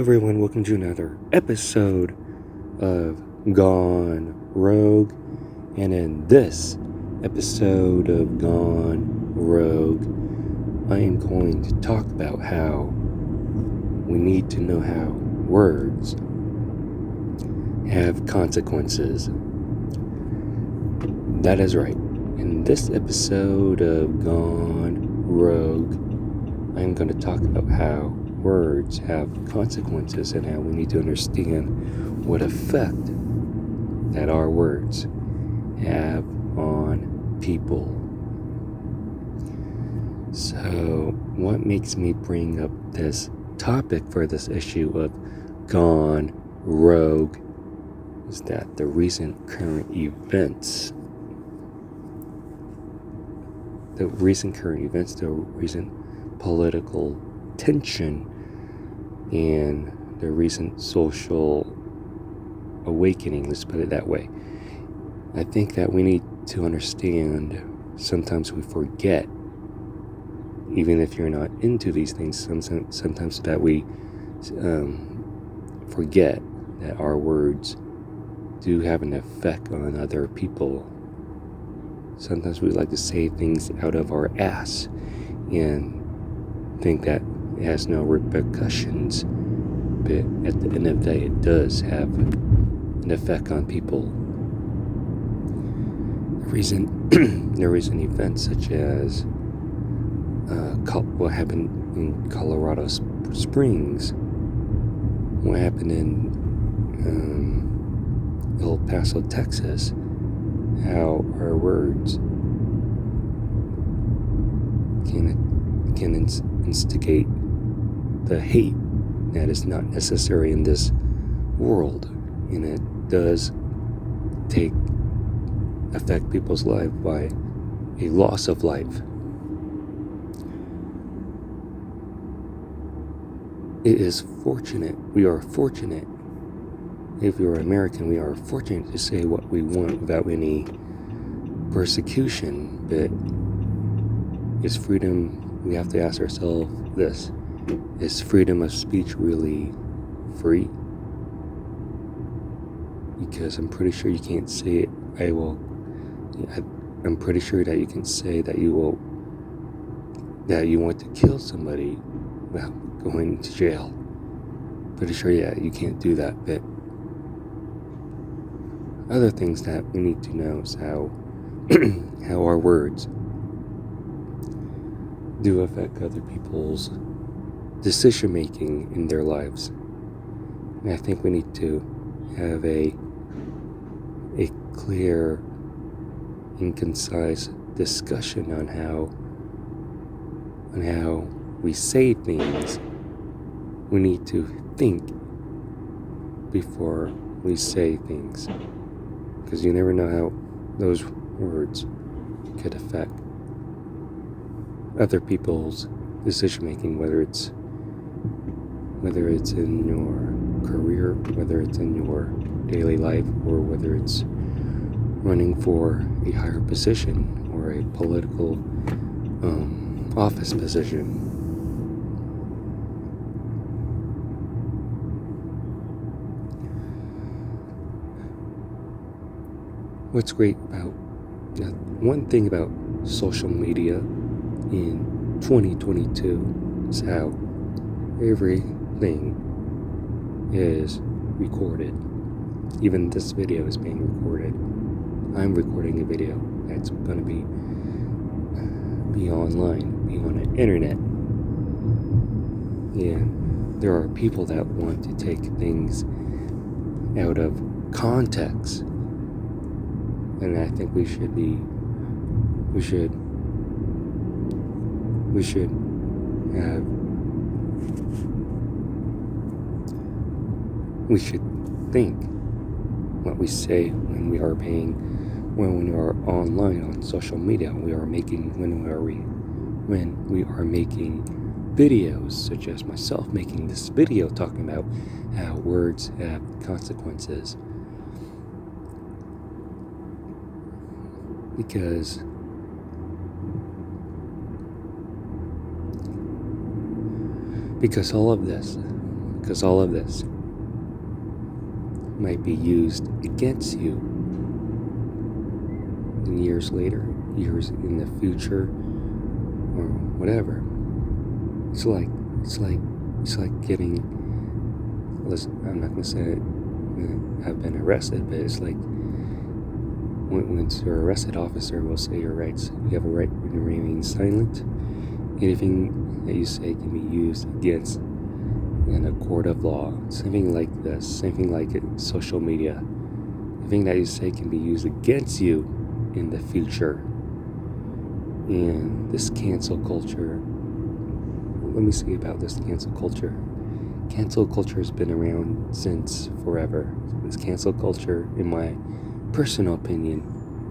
everyone, welcome to another episode of Gone Rogue. And in this episode of Gone Rogue, I am going to talk about how we need to know how words have consequences. That is right. In this episode of Gone Rogue, I'm going to talk about how words have consequences and how we need to understand what effect that our words have on people. So, what makes me bring up this topic for this issue of Gone Rogue is that the recent political tension and the recent social awakening, let's put it that way. I think that we need to understand, sometimes we forget, even if you're not into these things, sometimes that we forget that our words do have an effect on other people. Sometimes we like to say things out of our ass and think that it has no repercussions, but at the end of the day, it does have an effect on people. The recent events, such as what happened in Colorado Springs, what happened in El Paso, Texas, how our words can instigate the hate that is not necessary in this world, and it does affect people's life by a loss of life. We are fortunate, if you're American, we are fortunate to say what we want without any persecution, but is freedom, we have to ask ourselves this: is freedom of speech really free? Because I'm pretty sure you can't say it. I'm pretty sure that you can say that you want to kill somebody without going to jail. Pretty sure, you can't do that. But other things that we need to know is how our words do affect other people's decision making in their lives. And I think we need to have a clear and concise discussion on how we say things. We need to think before we say things, because you never know how those words could affect other people's decision making, whether it's in your career, whether it's in your daily life, or whether it's running for a higher position or a political office position. What's great about one thing about social media in 2022 is how everything is recorded. Even this video is being recorded. I'm recording a video that's going to be online, be on the internet. And there are people that want to take things out of context. And I think we should think what we say when we are online on social media. When we are making videos, such as myself making this video talking about how words have consequences. Because all of this, because all of this might be used against you in years later, years in the future, or whatever. It's like getting. I'm not gonna say I've been arrested, but it's like when you're arrested, officer will say your rights. You have a right to remain silent. Anything that you say can be used against in a court of law. Something like this, something like social media. Anything that you say can be used against you in the future. And this cancel culture. Let me see about this cancel culture. Cancel culture has been around since forever. This cancel culture, in my personal opinion,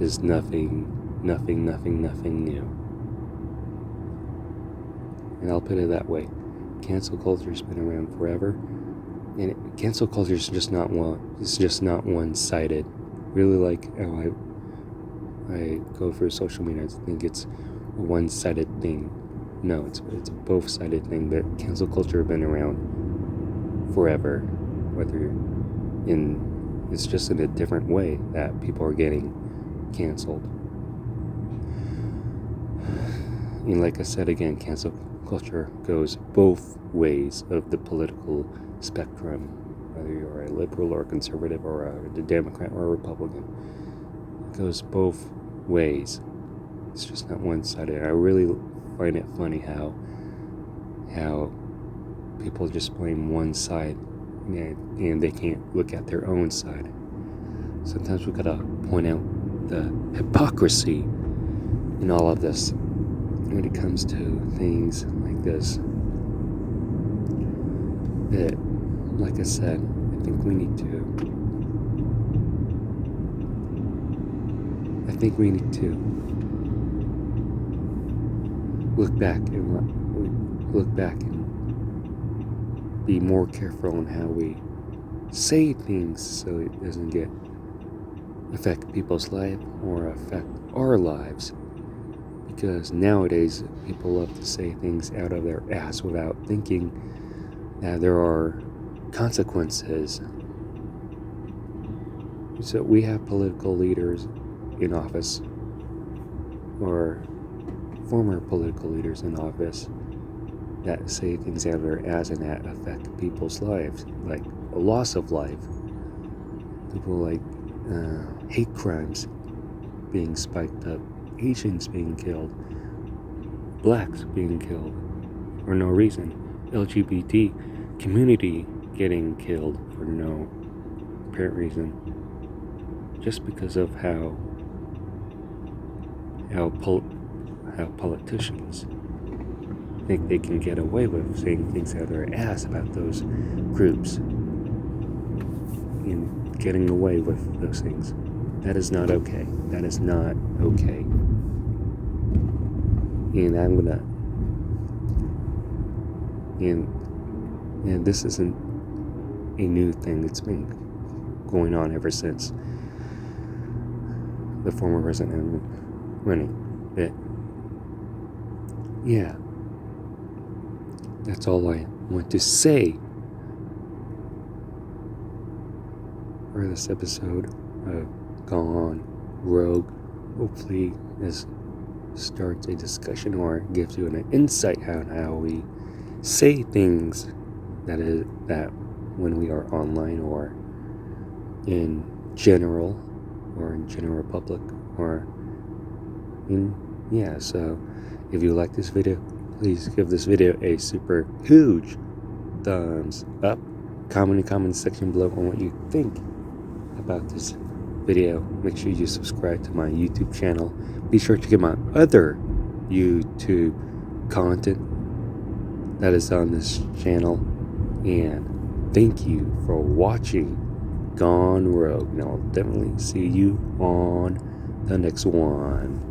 is nothing new. And I'll put it that way. Cancel culture has been around forever, and cancel culture is just not one. It's just not one-sided. Really, like how I go through social media, I think it's a one-sided thing. No, it's a both-sided thing. But cancel culture has been around forever, it's just in a different way that people are getting canceled. And like I said again, cancel culture goes both ways of the political spectrum, whether you're a liberal or a conservative or a Democrat or a Republican. It goes both ways. It's just not one-sided. I really find it funny how people just blame one side and they can't look at their own side. Sometimes we gotta point out the hypocrisy in all of this when it comes to things like this. But like I said, I think we need to look back and be more careful on how we say things so it doesn't affect people's life or affect our lives. Because nowadays people love to say things out of their ass without thinking that there are consequences. So we have political leaders in office, or former political leaders in office, that say things out of their ass and that affect people's lives, like a loss of life. People like hate crimes being spiked up, Asians being killed, blacks being killed for no reason, LGBT community getting killed for no apparent reason, just because of how politicians think they can get away with saying things out of their ass about those groups and getting away with those things. That is not okay. That is not okay. And and this isn't a new thing. It's been going on ever since the former president running. But yeah, that's all I want to say for this episode of Gone Rogue. Hopefully this starts a discussion or gives you an insight on how we say things that when we are online or in general public or so if you like this video, please give this video a super huge thumbs up. Comment in the comment section below on what you think about this video. Make sure you subscribe to my YouTube channel. Be sure to get my other YouTube content that is on this channel. And thank you for watching Gone Rogue. And I'll definitely see you on the next one.